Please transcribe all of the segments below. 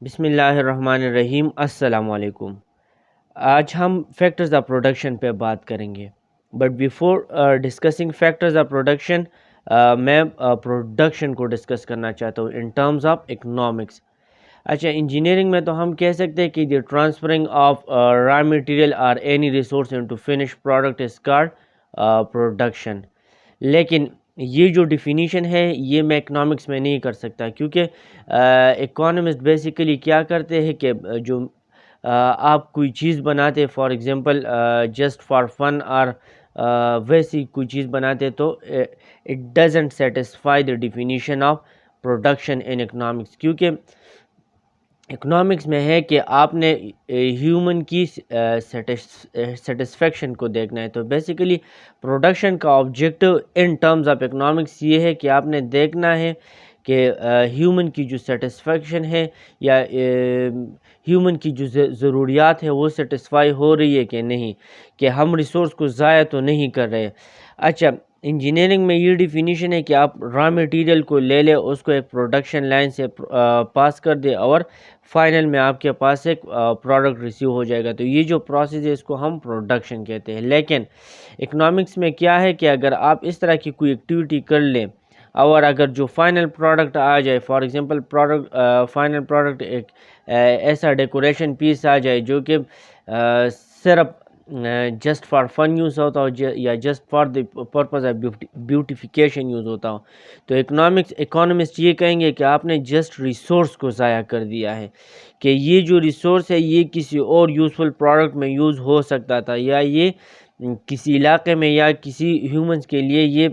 بسم اللہ الرحمن الرحیم، السلام علیکم۔ آج ہم فیکٹرز آف پروڈکشن پہ بات کریں گے، but before discussing factors of production میں پروڈکشن کو ڈسکس کرنا چاہتا ہوں ان ٹرمز آف اکنامکس۔ اچھا، انجینئرنگ میں تو ہم کہہ سکتے ہیں کہ دی ٹرانسفرنگ آف را مٹیریل اور any resource into finish product is called production, لیکن یہ جو ڈیفینیشن ہے یہ میں اکنامکس میں نہیں کر سکتا، کیونکہ اکانومسٹ بیسیکلی کیا کرتے ہیں کہ جو آپ کوئی چیز بناتے for example just for fun اور ویسی کوئی چیز بناتے تو it doesn't satisfy the definition of production in economics, کیونکہ اکنامکس میں ہے کہ آپ نے ہیومن کی سیٹسفیکشن کو دیکھنا ہے۔ تو بیسیکلی پروڈکشن کا objective in terms of economics یہ ہے کہ آپ نے دیکھنا ہے کہ ہیومن کی جو سیٹسفیکشن ہے یا ہیومن کی جو ضروریات ہے وہ سیٹسفائی ہو رہی ہے کہ نہیں، کہ ہم ریسورس کو ضائع تو نہیں کر رہے۔ اچھا، انجینئرنگ میں یہ ڈیفینیشن ہے کہ آپ را مٹیریل کو لے لیں، اس کو ایک پروڈکشن لائن سے پاس کر دیں اور فائنل میں آپ کے پاس ایک پروڈکٹ ریسیو ہو جائے گا۔ تو یہ جو پروسیس ہے اس کو ہم پروڈکشن کہتے ہیں۔ لیکن اکنامکس میں کیا ہے کہ اگر آپ اس طرح کی کوئی ایکٹیویٹی کر لیں اور اگر جو فائنل پروڈکٹ آ جائے، فار ایگزامپل فائنل پروڈکٹ ایک ایسا ڈیکوریشن پیس آ جائے جو کہ صرف جسٹ فار فن یوز ہوتا ہو یا just for the purpose of beautification use ہوتا ہو، تو اکانومسٹ یہ کہیں گے کہ آپ نے جسٹ ریسورس کو ضائع کر دیا ہے، کہ یہ جو ریسورس ہے یہ کسی اور یوزفل پروڈکٹ میں یوز ہو سکتا تھا، یا یہ کسی علاقے میں یا کسی ہیومنز کے لیے یہ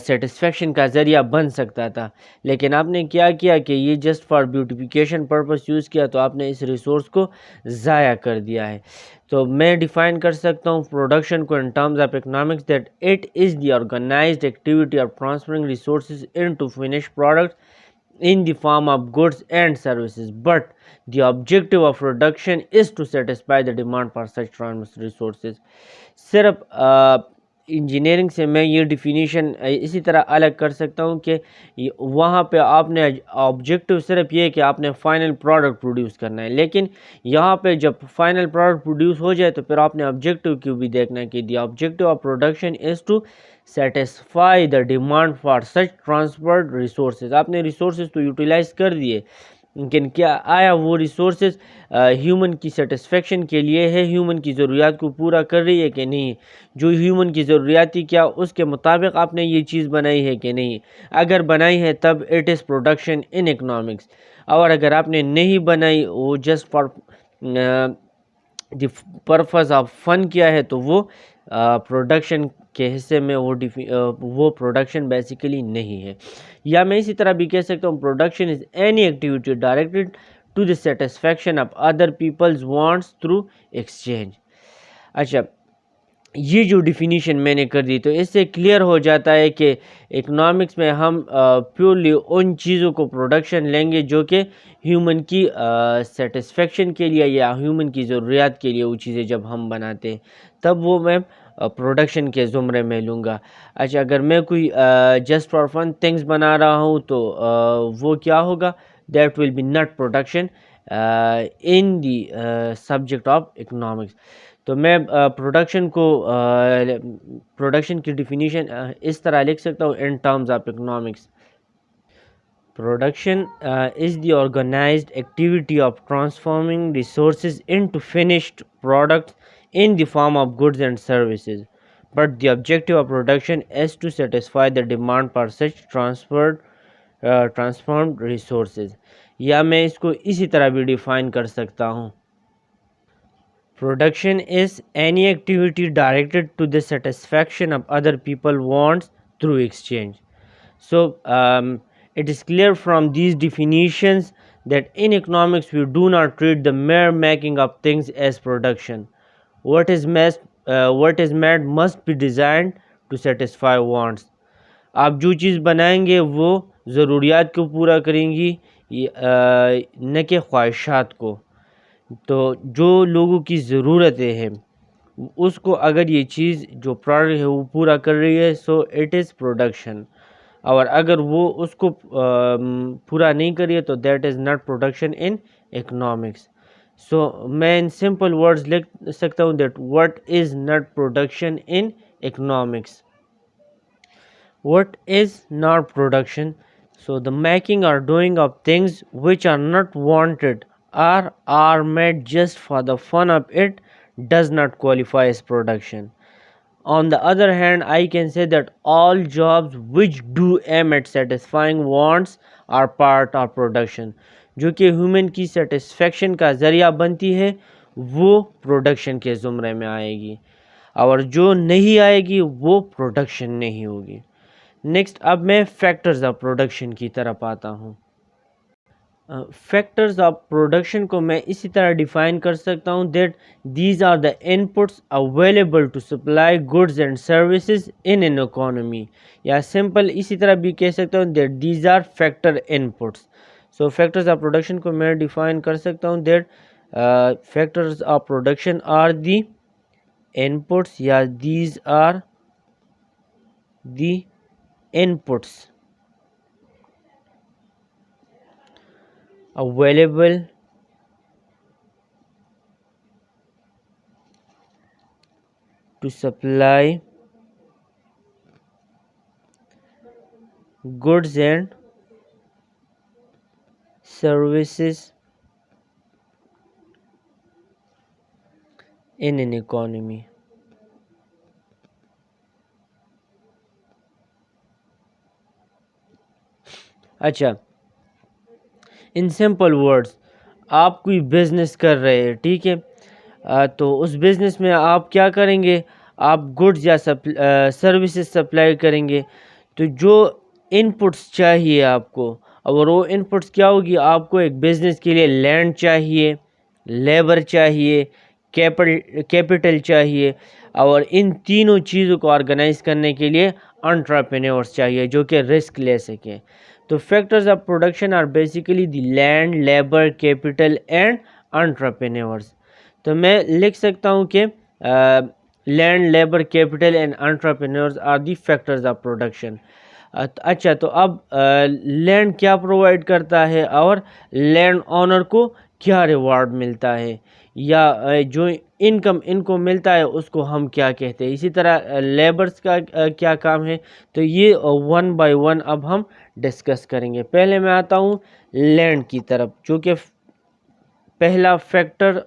سیٹسفیکشن کا ذریعہ بن سکتا تھا، لیکن آپ نے کیا کیا کہ یہ just for beautification purpose use کیا، تو آپ نے اس ریسورس کو ضائع کر دیا ہے۔ تو میں ڈیفائن کر سکتا ہوں پروڈکشن کو in terms of economics that it is the organised activity of transferring resources into finish products in the form of goods and services, but the objective of production is to satisfy the demand for such resources۔ صرف engineering سے میں یہ definition اسی طرح الگ کر سکتا ہوں کہ وہاں پہ آپ نے آبجیکٹو صرف یہ کہ آپ نے فائنل پروڈکٹ پروڈیوس کرنا ہے، لیکن یہاں پہ جب فائنل پروڈکٹ پروڈیوس ہو جائے تو پھر آپ نے آبجیکٹو کیوں بھی دیکھنا ہے کہ the objective of production is to satisfy the demand for such transferred resources. آپ نے ریسورسز تو یوٹیلائز کر دیے، لیکن کیا آیا وہ ریسورسز ہیومن کی سیٹسفیکشن کے لیے ہے، ہیومن کی ضروریات کو پورا کر رہی ہے کہ نہیں؟ جو ہیومن کی ضروریات تھی کیا اس کے مطابق آپ نے یہ چیز بنائی ہے کہ نہیں؟ اگر بنائی ہے تب it is production in economics, اور اگر آپ نے نہیں بنائی، وہ just for the purpose of fun کیا ہے، تو وہ پروڈکشن کے حصے میں وہ پروڈکشن بیسیکلی نہیں ہے۔ یا میں اسی طرح بھی کہہ سکتا ہوں production is any activity directed to the satisfaction of other peoples wants through exchange. اچھا، یہ جو ڈیفینیشن میں نے کر دی تو اس سے کلیئر ہو جاتا ہے کہ اکنامکس میں ہم پیورلی ان چیزوں کو پروڈکشن لیں گے جو کہ ہیومن کی سیٹسفیکشن کے لیے یا ہیومن کی ضروریات کے لیے وہ چیزیں جب ہم بناتے ہیں تب وہ میں پروڈکشن کے زمرے میں لوں گا۔ اچھا، اگر میں کوئی جسٹ فار فن تھنگس بنا رہا ہوں تو وہ کیا ہوگا؟ That will be not production in the subject of economics. تو میں پروڈکشن کی ڈیفینیشن اس طرح لکھ سکتا ہوں ان terms of economics. Production is the organized activity of transforming resources into finished products in the form of goods and services, but the objective of production is to satisfy the demand for such transformed resources۔ یا میں اس کو اسی طرح بھی define کر سکتا ہوں، Production is any activity directed to the satisfaction of other people's wants through exchange۔ So it is clear from these definitions that in economics we do not treat the mere making of things as production. What is made must be designed to satisfy wants۔ آپ جو چیز بنائیں گے وہ ضروریات کو پورا کریں گی، نہ کہ خواہشات کو۔ تو جو لوگوں کی ضرورتیں ہیں اس کو اگر یہ چیز جو پروڈکٹ ہے وہ پورا کر رہی ہے، سو اٹ از پروڈکشن۔ اور اگر وہ اس کو پورا نہیں کریے تو that is not production in economics. So میں ان سمپل ورڈز لکھ سکتا ہوں that what is not production in economics. What is not production? So the making or doing of things which are not wanted or are made just for the fun of it does not qualify as production. On the other hand, I can say that all jobs which do aim at satisfying wants are part of production. جو کہ human کی satisfaction کا ذریعہ بنتی ہے وہ production کے زمرے میں آئے گی، اور جو نہیں آئے گی وہ پروڈکشن نہیں ہوگی. نیکسٹ اب میں فیکٹرز آف پروڈکشن کی طرف آتا ہوں. فیکٹرز آف پروڈکشن کو میں اسی طرح ڈیفائن کر سکتا ہوں that these are the inputs available to supply goods and services in an economy, یا سمپل اسی طرح بھی کہہ سکتا ہوں that these are factor inputs. So factors of production کو میں ڈیفائن کر سکتا ہوں that factors of production are the inputs یا these are the inputs available to supply goods and services in an economy. اچھا، ان سمپل ورڈز آپ کوئی business کر رہے ہیں، ٹھیک ہے، تو اس بزنس میں آپ کیا کریں گے؟ آپ گڈز یا سروسز سپلائی کریں گے. تو جو انپٹس چاہیے آپ کو، اور وہ انپٹس کیا ہوگی؟ آپ کو ایک بزنس کے لیے لینڈ چاہیے، لیبر چاہیے، کیپٹل چاہیے، اور ان تینوں چیزوں کو آرگنائز کرنے کے لیے انٹرپرینورز چاہیے جو کہ رسک لے سکیں. تو factors of production are basically the land, labour, capital and entrepreneurs. تو میں لکھ سکتا ہوں کہ land, labour, capital and entrepreneurs are the factors of production. اچھا، تو اب لینڈ کیا پرووائڈ کرتا ہے اور لینڈ اونر کو کیا ریوارڈ ملتا ہے، یا جو انکم ان کو ملتا ہے اس کو ہم کیا کہتے ہیں. اسی طرح لیبرز کا کیا کام ہے. تو یہ ون بائی ون اب ہم ڈسکس کریں گے. پہلے میں آتا ہوں لینڈ کی طرف، جو کہ پہلا فیکٹر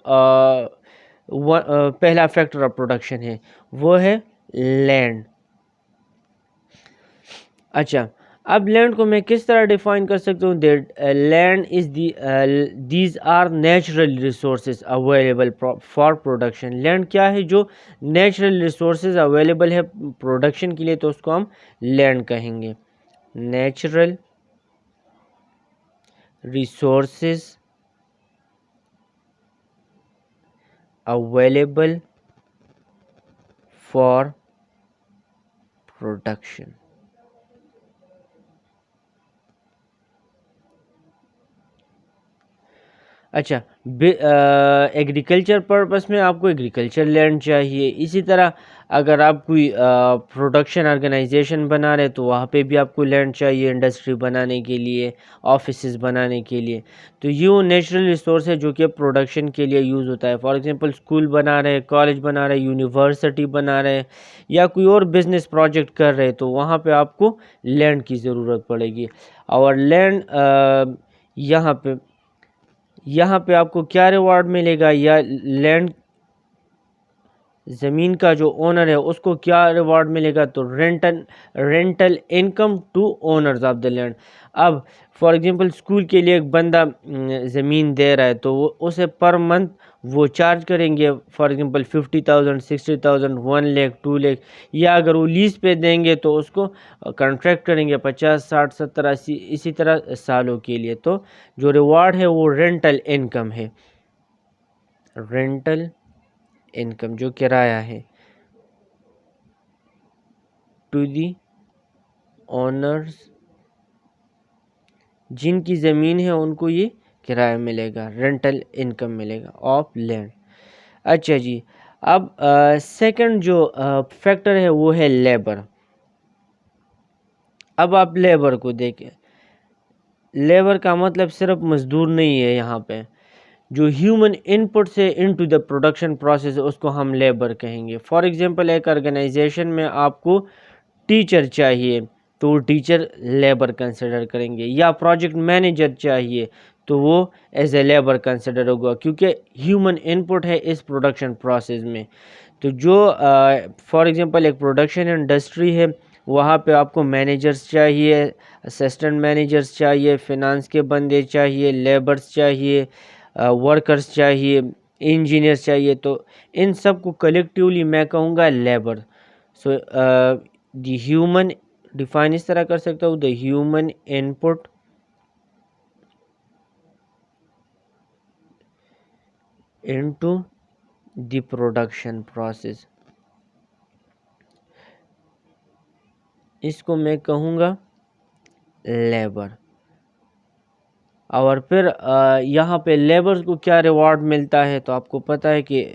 آف پروڈکشن ہے، وہ ہے لینڈ. اچھا، اب لینڈ کو میں کس طرح ڈیفائن کر سکتا ہوں؟ Land is these are natural resources available for production. Land کیا ہے؟ جو نیچرل ریسورسز اویلیبل ہے پروڈکشن کے لیے، تو اس کو ہم لینڈ کہیں گے. Natural resources available for production. اچھا، ایگریکلچر پرپس میں آپ کو ایگریکلچر لینڈ چاہیے. اسی طرح اگر آپ کوئی پروڈکشن آرگنائزیشن بنا رہے تو وہاں پہ بھی آپ کو لینڈ چاہیے، انڈسٹری بنانے کے لیے، آفیسز بنانے کے لیے. تو یہ وہ نیچرل ریسورس ہے جو کہ پروڈکشن کے لیے یوز ہوتا ہے. فار ایگزامپل اسکول بنا رہے، کالج بنا رہے، یونیورسٹی بنا رہے، یا کوئی اور بزنس پروجیکٹ کر رہے، تو وہاں پہ آپ کو لینڈ کی ضرورت پڑے گی. اور لینڈ یہاں پہ آپ کو کیا ریوارڈ ملے گا، یا لینڈ زمین کا جو اونر ہے اس کو کیا ریوارڈ ملے گا؟ تو rental income to owners of the land. اب فار ایگزامپل اسکول کے لیے ایک بندہ زمین دے رہا ہے، تو وہ اسے پر منتھ وہ چارج کریں گے، فار ایگزامپل 50,000، 60,000، 1 لاکھ، 2 لاکھ. یا اگر وہ لیز پہ دیں گے تو اس کو کنٹریکٹ کریں گے 50، 60، 70، 80 اسی طرح سالوں کے لیے. تو جو ریوارڈ ہے وہ رینٹل انکم ہے، رینٹل انکم جو کرایہ ہے، ٹو دی اونرز، جن کی زمین ہے ان کو یہ کرایہ ملے گا، رینٹل انکم ملے گا آف لینڈ. اچھا جی، اب سیکنڈ جو فیکٹر ہے وہ ہے لیبر. اب آپ لیبر کو دیکھیں، لیبر کا مطلب صرف مزدور نہیں ہے، یہاں پہ جو ہیومن ان پٹ سے انٹو دا پروڈکشن پروسیس اس کو ہم لیبر کہیں گے. فار ایگزامپل ایک آرگنائزیشن میں آپ کو ٹیچر چاہیے تو وہ ٹیچر لیبر کنسیڈر کریں گے، یا پروجیکٹ مینیجر چاہیے تو وہ ایز اے لیبر کنسیڈر ہوگا، کیونکہ ہیومن ان پٹ ہے اس پروڈکشن پروسیس میں. تو جو فار ایگزامپل ایک پروڈکشن انڈسٹری ہے، وہاں پہ آپ کو مینیجرز چاہیے، اسسٹنٹ مینیجرز چاہیے، فنانس کے بندے چاہیے، لیبرز چاہیے، ورکرز چاہیے، انجینئرز چاہیے. تو ان سب کو کلیکٹیولی میں کہوں گا labour. So the human define اس طرح کر سکتا ہوں، the human input into the production process, اس کو میں کہوں گا لیبر. اور پھر یہاں پہ لیبرز کو کیا ریوارڈ ملتا ہے، تو آپ کو پتہ ہے کہ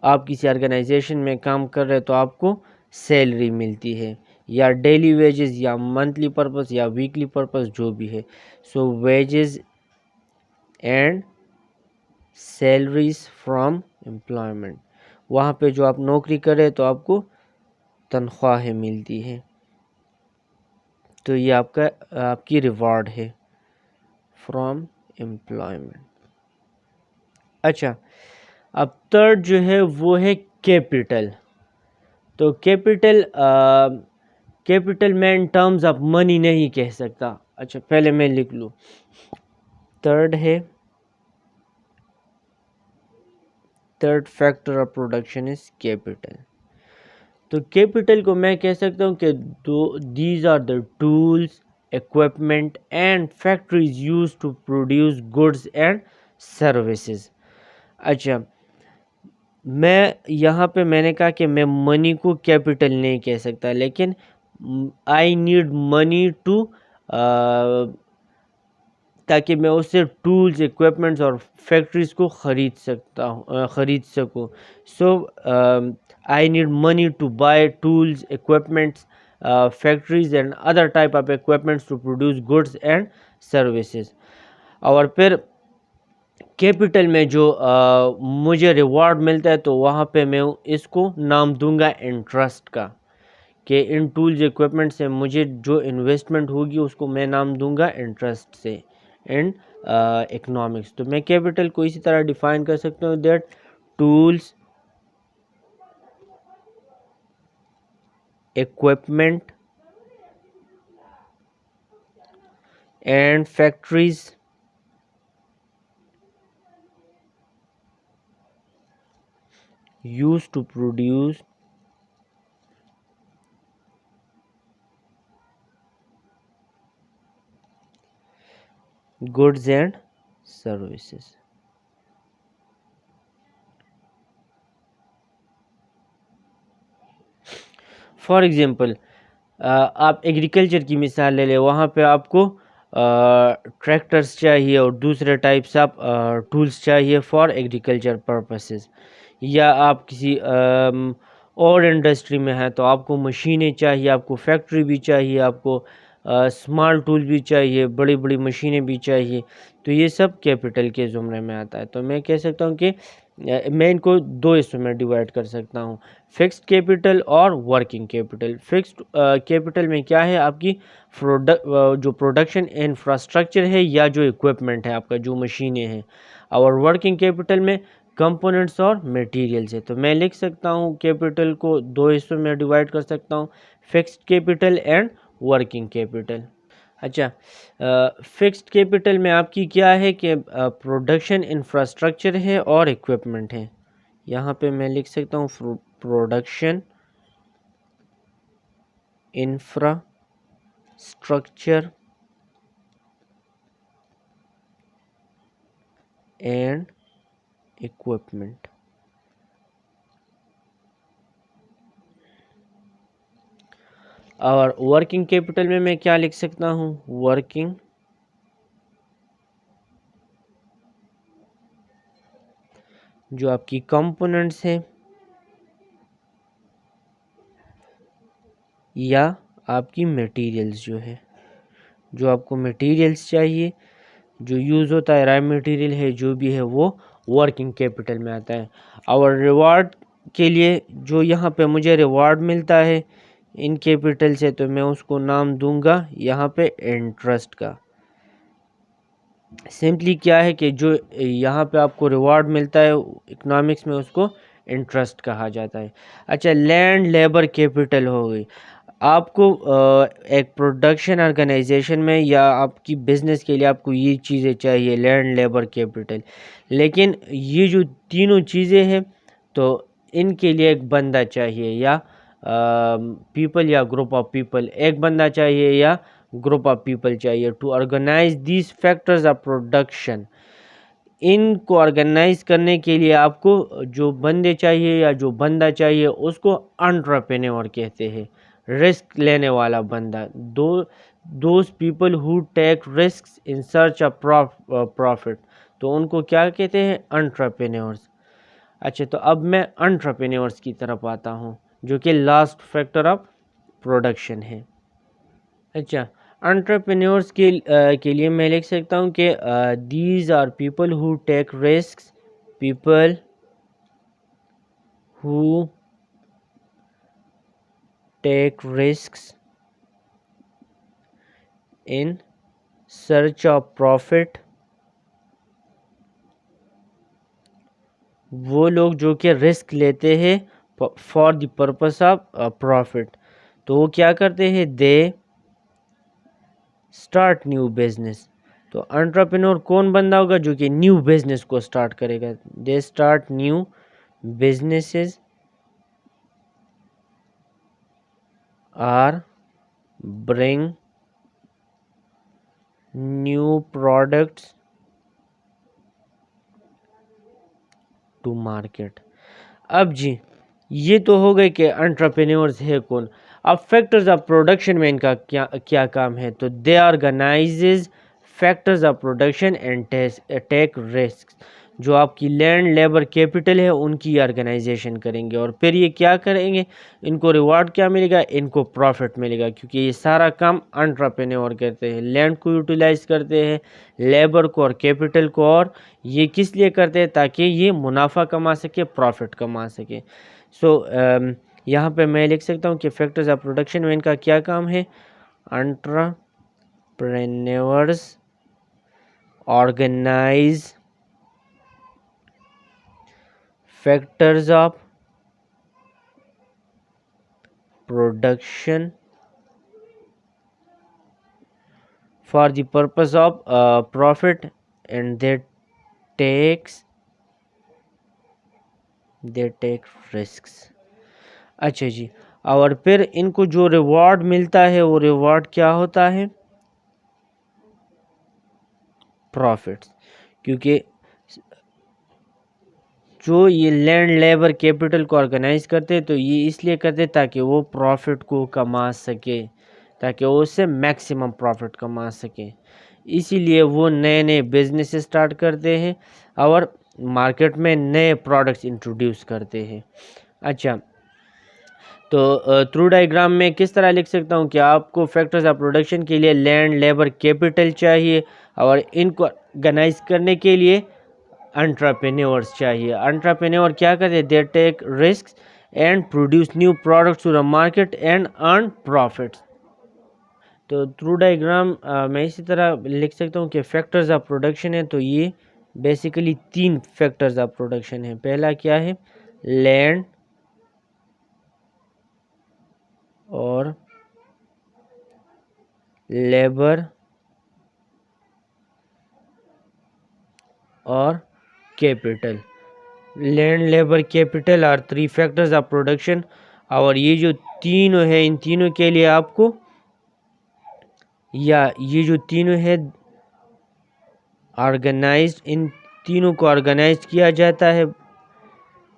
آپ کسی آرگنائزیشن میں کام کر رہے تو آپ کو سیلری ملتی ہے، یا ڈیلی ویجز، یا منتھلی پرپس، یا ویکلی پرپس، جو بھی ہے. So wages and salaries from employment, وہاں پہ جو آپ نوکری کرے تو آپ کو تنخواہیں ملتی ہے. تو یہ آپ کی ریوارڈ ہے فرام امپلائمنٹ. اچھا، اب تھرڈ جو ہے وہ ہے کیپٹل. تو کیپٹل میں ان ٹرمز آف منی نہیں کہہ سکتا. اچھا پہلے میں لکھ لوں، third factor of production is capital. تو کیپٹل کو میں کہہ سکتا ہوں کہ these are the tools, equipment and factories used to produce goods and services. اچھا، میں یہاں پہ میں نے کہا کہ میں منی کو کیپٹل نہیں کہہ سکتا، لیکن آئی نیڈ منی ٹو، تاکہ میں اس سے ٹولز، اکوپمنٹس اور فیکٹریز کو خرید سکوں. So I need money to buy tools, equipments, factories and other type of equipments to produce goods and services. اور پھر کیپٹل میں جو مجھے ریوارڈ ملتا ہے تو وہاں پہ میں اس کو نام دوں گا انٹرسٹ کا، کہ ان ٹولز اکوپمنٹ سے مجھے جو انویسٹمنٹ ہوگی اس کو میں نام دوں گا انٹرسٹ سے ان اکنامکس. تو میں کیپٹل کو اسی طرح ڈیفائن کر سکتا ہوں، that tools, equipment and factories used to produce goods and services. For example آپ ایگریکلچر کی مثال لے لیں، وہاں پہ آپ کو ٹریکٹرز چاہیے اور دوسرے ٹائپس آف ٹولز چاہیے فار ایگریکلچر پرپسز. یا آپ کسی اور انڈسٹری میں ہیں تو آپ کو مشینیں چاہیے، آپ کو فیکٹری بھی چاہیے، آپ کو اسمال ٹول بھی چاہیے، بڑی بڑی مشینیں بھی چاہیے. تو یہ سب کیپٹل کے زمرے میں آتا ہے. تو میں کہہ سکتا ہوں کہ میں ان کو دو حصوں میں ڈیوائڈ کر سکتا ہوں، فکسڈ کیپٹل اور ورکنگ کیپٹل. فکسڈ کیپٹل میں کیا ہے، آپ کی جو پروڈکشن انفراسٹرکچر ہے یا جو اکوپمنٹ ہے آپ کا، جو مشینیں ہیں. اور ورکنگ کیپٹل میں کمپوننٹس اور میٹیریلز ہے. تو میں لکھ سکتا ہوں کیپٹل کو دو حصوں میں ڈیوائڈ کر سکتا ہوں، fixed capital and working capital. اچھا، فکسڈ کیپٹل میں آپ کی کیا ہے کہ پروڈکشن انفراسٹرکچر ہے اور اکوپمنٹ ہے. یہاں پہ میں لکھ سکتا ہوں پروڈکشن انفراسٹرکچر اینڈ اکوپمنٹ. اور ورکنگ کیپٹل میں کیا لکھ سکتا ہوں، ورکنگ جو آپ کی کمپوننٹس ہیں یا آپ کی میٹیریلز جو آپ کو میٹیریلز چاہیے، جو یوز ہوتا ہے، رائے میٹیریل ہے، جو بھی ہے وہ ورکنگ کیپٹل میں آتا ہے. اور ریوارڈ کے لیے جو یہاں پہ مجھے ریوارڈ ملتا ہے ان کیپٹل سے، تو میں اس کو نام دوں گا یہاں پہ انٹرسٹ کا. سمپلی کیا ہے کہ جو یہاں پہ آپ کو ریوارڈ ملتا ہے اکنامکس میں، اس کو انٹرسٹ کہا جاتا ہے. اچھا، لینڈ لیبر کیپٹل ہو گئی. آپ کو ایک پروڈکشن آرگنائزیشن میں یا آپ کی بزنس کے لیے آپ کو یہ چیزیں چاہیے، لینڈ لیبر کیپٹل. لیکن یہ جو تینوں چیزیں ہیں تو ان کے لیے ایک بندہ چاہیے یا پیپل یا گروپ آف پیپل، ایک بندہ چاہیے یا گروپ آف پیپل چاہیے to organise these factors of production. ان کو آرگنائز کرنے کے لیے آپ کو جو بندے چاہیے یا جو بندہ چاہیے اس کو انٹرپرینور کہتے ہیں، رسک لینے والا بندہ. Those people who take risks in search of profit, تو ان کو کیا کہتے ہیں؟ انٹرپرینورز. اچھا، تو اب میں انٹرپرینورز کی طرف آتا ہوں جو کہ لاسٹ فیکٹر آف پروڈکشن ہے. اچھا، انٹرپرینورز کے لیے میں لکھ سکتا ہوں کہ these are people who take risks, people who take risks in search of profit. وہ لوگ جو کہ رسک لیتے ہیں for the purpose of profit, تو وہ کیا کرتے ہیں؟ They start new business. تو انٹرپرینور کون بندہ ہوگا؟ جو کہ نیو بزنس کو اسٹارٹ کرے گا. They start new businesses or bring new products to market. اب جی یہ تو ہو گئے کہ انٹرپرینورز ہے کون. اب فیکٹرز آف پروڈکشن میں ان کا کیا کام ہے؟ تو they organises factors of production and take risk. جو آپ کی لینڈ لیبر کیپٹل ہے ان کی آرگنائزیشن کریں گے، اور پھر یہ کیا کریں گے؟ ان کو ریوارڈ کیا ملے گا؟ ان کو پروفٹ ملے گا، کیونکہ یہ سارا کام انٹرپرینور کرتے ہیں. لینڈ کو یوٹیلائز کرتے ہیں، لیبر کو اور کیپٹل کو، اور یہ کس لیے کرتے ہیں؟ تاکہ یہ منافع کما سکے، پروفٹ کما سکے. سو یہاں پہ میں لکھ سکتا ہوں کہ فیکٹرز آف پروڈکشن میں ان کا کیا کام ہے؟ Entrepreneurs organise factors of production for the purpose of profit and they take risks. اچھا جی، اور پھر ان کو جو ریوارڈ ملتا ہے وہ ریوارڈ کیا ہوتا ہے؟ پروفٹس. کیونکہ جو یہ لینڈ لیبر کیپٹل کو آرگنائز کرتے تو یہ اس لیے کرتے تاکہ وہ پروفٹ کو کما سکے، تاکہ وہ اس سے میکسیمم پروفٹ کما سکے. اسی لیے وہ نئے بزنس اسٹارٹ کرتے ہیں اور مارکیٹ میں نئے پروڈکٹس انٹروڈیوس کرتے ہیں. اچھا، تو تھرو ڈائیگرام میں کس طرح لکھ سکتا ہوں کہ آپ کو فیکٹرز آف پروڈکشن کے لیے لینڈ لیبر کیپٹل چاہیے، اور ان کو آرگنائز کرنے کے لیے انٹرپرینورز چاہیے. انٹرپرینور کیا کرتے؟ They take risks and produce new products to the market and earn profits. تو تھرو ڈائیگرام میں اسی طرح لکھ سکتا ہوں کہ فیکٹرز آف پروڈکشن ہے تو یہ بیسیکلی 3 فیکٹرز آف پروڈکشن ہے. پہلا کیا ہے؟ لینڈ اور لیبر اور capital. Land labour capital are 3 factors of production. اور یہ جو تینوں ہے ان تینوں کے لیے آپ کو، یا یہ جو تینوں ہے آرگنائزڈ، ان تینوں کو آرگنائز کیا جاتا ہے،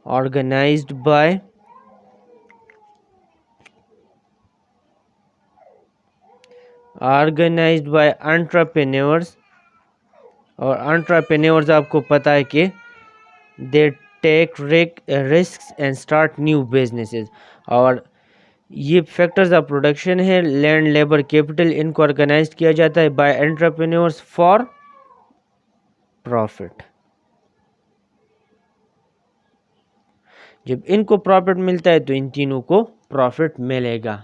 آرگنائزڈ بائی انٹرپرینورز. اور انٹرپرینورز آپ کو پتہ ہے کہ they take risks and start new businesses. اور یہ فیکٹرز آف پروڈکشن ہے، لینڈ، لیبر، کیپٹل، ان کو آرگنائز کیا جاتا ہے بائی انٹرپرینورز فار پروفٹ. جب ان کو پروفٹ ملتا ہے تو ان تینوں کو پروفٹ ملے گا.